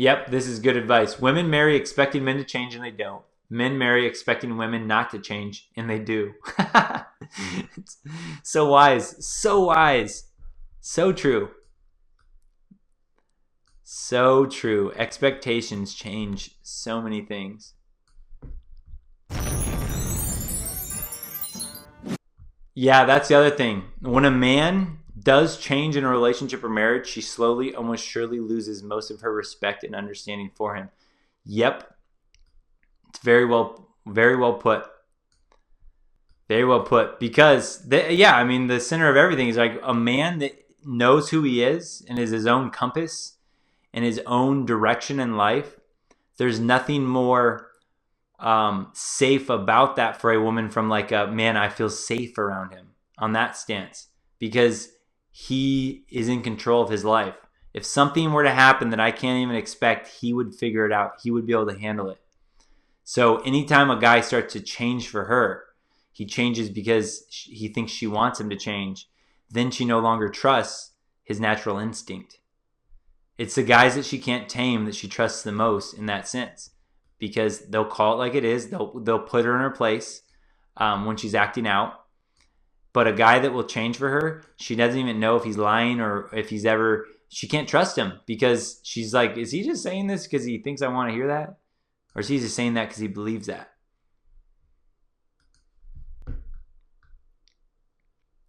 Yep, this is good advice. Women marry expecting men to change and they don't. Men marry expecting women not to change and they do. So wise. So wise. So true. So true. Expectations change so many things. Yeah, that's the other thing. When a man does change in a relationship or marriage, she slowly, almost surely loses most of her respect and understanding for him. Yep. It's very well put. Very well put. Because, the center of everything is like a man that knows who he is and is his own compass and his own direction in life. There's nothing more safe about that for a woman from like a man, I feel safe around him on that stance because he is in control of his life. If something were to happen that I can't even expect, he would figure it out. He would be able to handle it. So anytime a guy starts to change for her, he changes because he thinks she wants him to change. Then she no longer trusts his natural instinct. It's the guys that she can't tame that she trusts the most in that sense. Because they'll call it like it is. They'll put her in her place when she's acting out. But a guy that will change for her, she doesn't even know if he's lying or if he's ever... She can't trust him because she's like, is he just saying this because he thinks I want to hear that? Or is he just saying that because he believes that?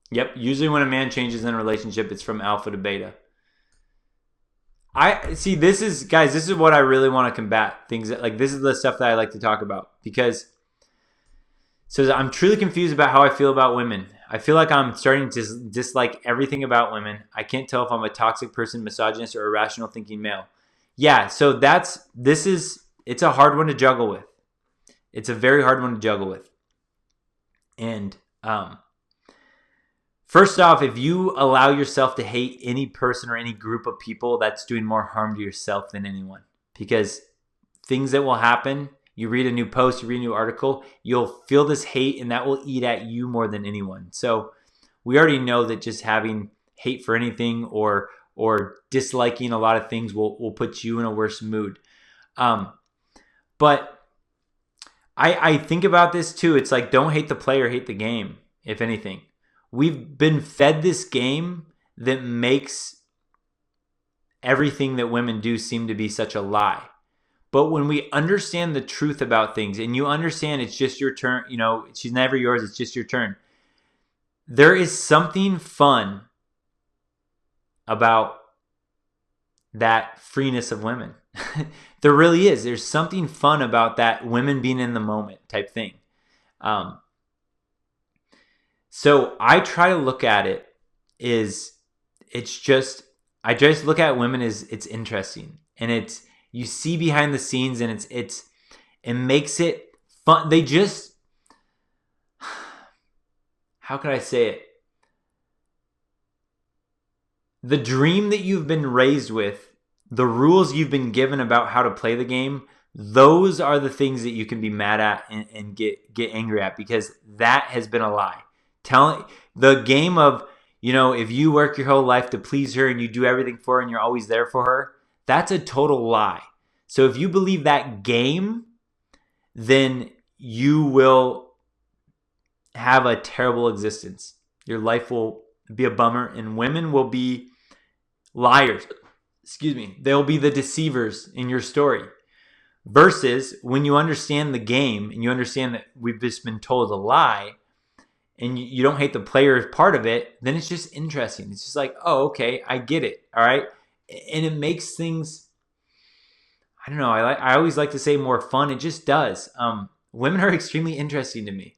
Yep, usually when a man changes in a relationship, it's from alpha to beta. This is what I really want to combat. Things that, like, this is the stuff that I like to talk about because I'm truly confused about how I feel about women. I feel like I'm starting to dislike everything about women. I can't tell if I'm a toxic person, misogynist, or irrational thinking male. Yeah, so it's a hard one to juggle with. It's a very hard one to juggle with. And first off, if you allow yourself to hate any person or any group of people, that's doing more harm to yourself than anyone. Because things that will happen, you read a new post, you read a new article, you'll feel this hate and that will eat at you more than anyone. So we already know that just having hate for anything or disliking a lot of things will put you in a worse mood. But I think about this too. It's like, don't hate the player, hate the game, if anything. We've been fed this game that makes everything that women do seem to be such a lie. But when we understand the truth about things and you understand it's just your turn, she's never yours, it's just your turn. There is something fun about that freeness of women. There really is. There's something fun about that women being in the moment type thing. So I try to look at it I just look at women as it's interesting and you see behind the scenes and it makes it fun. How could I say it? The dream that you've been raised with, the rules you've been given about how to play the game, those are the things that you can be mad at and get angry at because that has been a lie. The game of, if you work your whole life to please her and you do everything for her and you're always there for her, that's a total lie. So if you believe that game, then you will have a terrible existence. Your life will be a bummer and women will be liars. They'll be the deceivers in your story. Versus when you understand the game and you understand that we've just been told a lie, and you don't hate the player as part of it, then it's just interesting. It's just like, oh, okay, I get it. All right. And it makes things, I don't know. I always like to say more fun. It just does. Women are extremely interesting to me.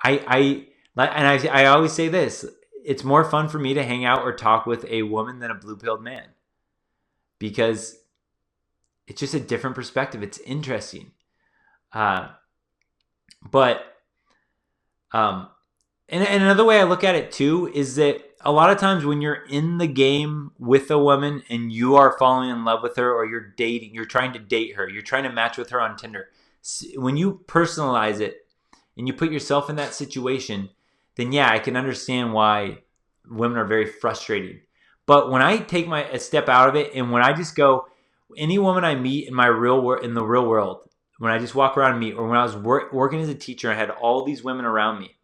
I always say this. It's more fun for me to hang out or talk with a woman than a blue-pilled man. Because it's just a different perspective. It's interesting. And another way I look at it too is that a lot of times when you're in the game with a woman and you are falling in love with her or you're trying to date her, you're trying to match with her on Tinder. When you personalize it and you put yourself in that situation, then yeah, I can understand why women are very frustrating. But when I take a step out of it and when I just go, Any woman I meet in my in the real world, when I just walk around and meet, or when I was working as a teacher, I had all these women around me.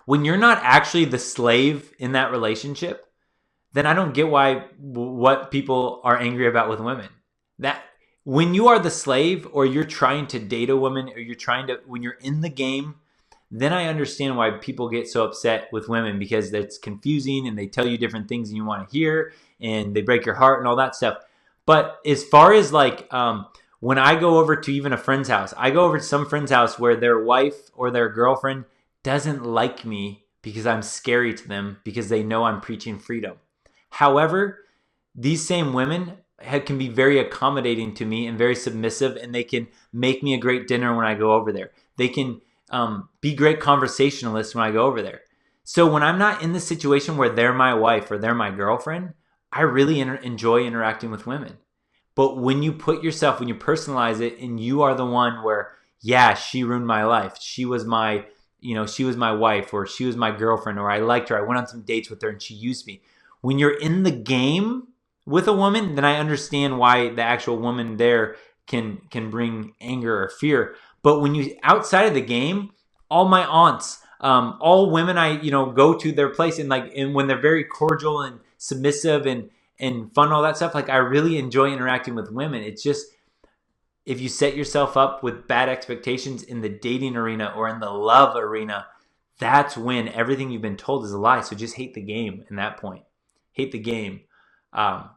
When you're not actually the slave in that relationship, then I don't get what people are angry about with women. That when you are the slave, or you're trying to date a woman, or when you're in the game, then I understand why people get so upset with women, because it's confusing and they tell you different things than you want to hear, and they break your heart and all that stuff. But as far as like when I go over to even a friend's house, I go over to some friend's house where their wife or their girlfriend doesn't like me because I'm scary to them, because they know I'm preaching freedom. However, these same women can be very accommodating to me and very submissive, and they can make me a great dinner when I go over there. They can be great conversationalists when I go over there. So when I'm not in the situation where they're my wife or they're my girlfriend, I really enjoy interacting with women. But when you put yourself, when you personalize it, and you are the one where, yeah, she ruined my life. She was my wife, or she was my girlfriend, or I liked her. I went on some dates with her and she used me. When you're in the game with a woman, then I understand why the actual woman there can bring anger or fear. But when you outside of the game, all my aunts, all women I go to their place, and when they're very cordial and submissive and fun, all that stuff, like I really enjoy interacting with women. It's just, if you set yourself up with bad expectations in the dating arena or in the love arena, that's when everything you've been told is a lie. So just hate the game in that point. Hate the game. But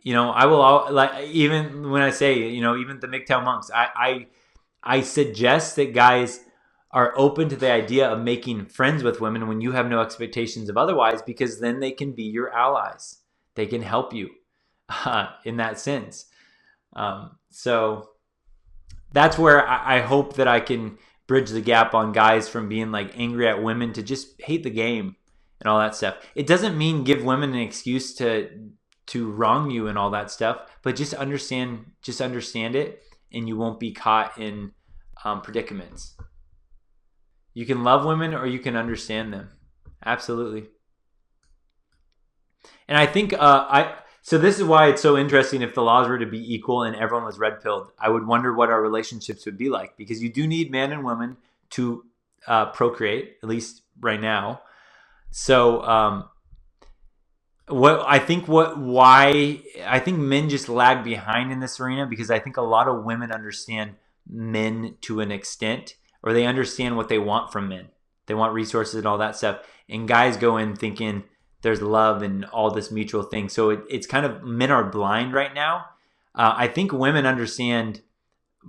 I will, like, even when I say, even the MGTOW monks, I suggest that guys are open to the idea of making friends with women when you have no expectations of otherwise, because then they can be your allies. They can help you in that sense. So that's where I hope that I can bridge the gap on guys from being like angry at women to just hate the game and all that stuff. It doesn't mean give women an excuse to wrong you and all that stuff, but just understand it, and you won't be caught in predicaments. You can love women or you can understand them. Absolutely. And I think so this is why it's so interesting. If the laws were to be equal and everyone was red pilled, I would wonder what our relationships would be like, because you do need men and women to procreate, at least right now. So I think men just lag behind in this arena, because I think a lot of women understand men to an extent, or they understand what they want from men. They want resources and all that stuff. And guys go in thinking there's love and all this mutual thing. So it's kind of, men are blind right now. I think women understand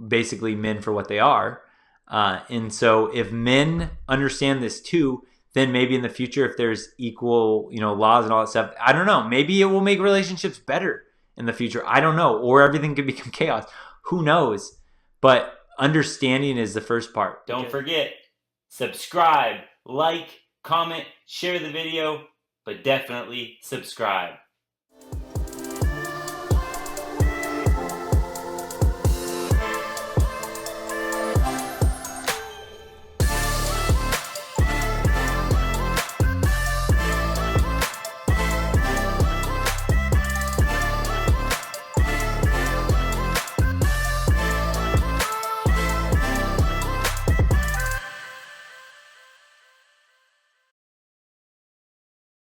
basically men for what they are. And so if men understand this too, then maybe in the future, if there's equal, laws and all that stuff, I don't know, maybe it will make relationships better in the future. I don't know. Or everything could become chaos. Who knows? But understanding is the first part. Don't forget, subscribe, like, comment, share the video, but definitely subscribe.